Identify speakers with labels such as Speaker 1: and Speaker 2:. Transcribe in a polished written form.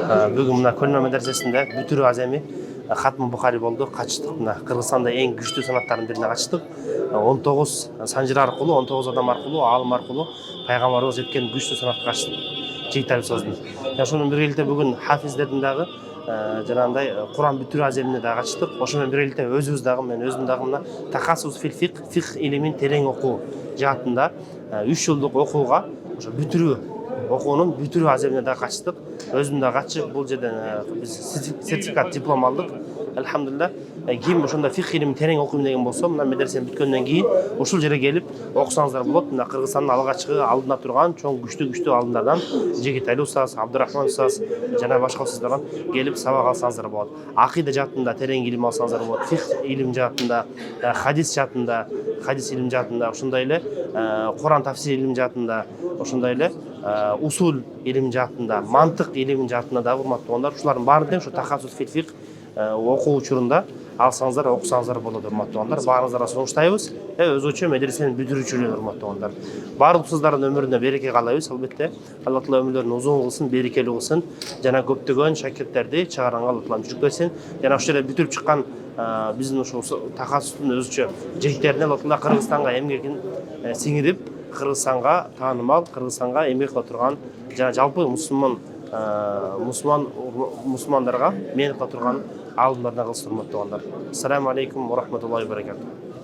Speaker 1: Бүгін мына Көлма медресесінде бүтүрү аземи Хатм Бухари болды. Качтык. Мына Кыргызстанда эң күчтүү санаттардын бирине качтык. 19 санжыр аркылуу, 19 адам аркылуу, алым аркылуу пайгамбарыбыз жеткен күчтүү санатка качтык. Жигитали сөздүн. Ошонун биргеликте бүгүн хафиздердин дагы жанагындай Куран бүтүрү аземине дагы качтык. Ошо менен биргеликте мен өзүм дагы мына тахассус фих илимин терең окуу жаатында 3 жылдык окууга ошо бүтүрү окуунун бүтүрү аземине дагы качтык. Өзүм дагы катышып бул жерден биз сертификат диплом алдык. Алхамдулилlah. Ким ошондо фих илимин терең окуйм деген болсо, мына медресени бүткөндөн кийин ушул жерге келип окусаңыздар болот. Мына Кыргызстандын алгачкы алдында турган чоң күчтүү алдындардан Жигитали устаз, Абдурахман устаз жана башка устаздардан келип сабак алсаңыздар болот. Акыйда жаатында терең илим алсаңыздар болот. Фих илим жаатында, хадис жаатында, хадис илим жаатында, ошондой эле Куран тафсир илим жаатында, ошондой эле усул илим жаатында, мантык илим жаатында да урматтуу туугандар, ушулардын баарын тең ушу тахассус фих окуу учурунда алсаңыздар, окусаңыздар болот, урматтуу туугандар. Баарыңыздарга сунуштайбыз. Өзгөчө медресенин бүтүрүүчүлөрү, урматтуу туугандар. Баардык устаздардын өмүрүнө береке каалайбыз, албетте. Алла таала өмүрлөрүн узун кылсын, берекелүү кылсын. Жана көптөгөн шакирттерди чыгарганга Алла таала мүмкүнчүлүк берсин. Жана ушул жерде бүтүрүп чыккан биздин ушул тахассустун өзүчө жигиттерине Алла таала Кыргызстанга эмгегин сиңирип, Кыргызстанга таанымал, Кыргызстанга эмгек кыла турган жана жалпы мусулмандарга мээнет кыла турган алымдардан кылсын, урматтуу туугандар. Ассаламу алейкум ва рахматуллахи ва баракатух.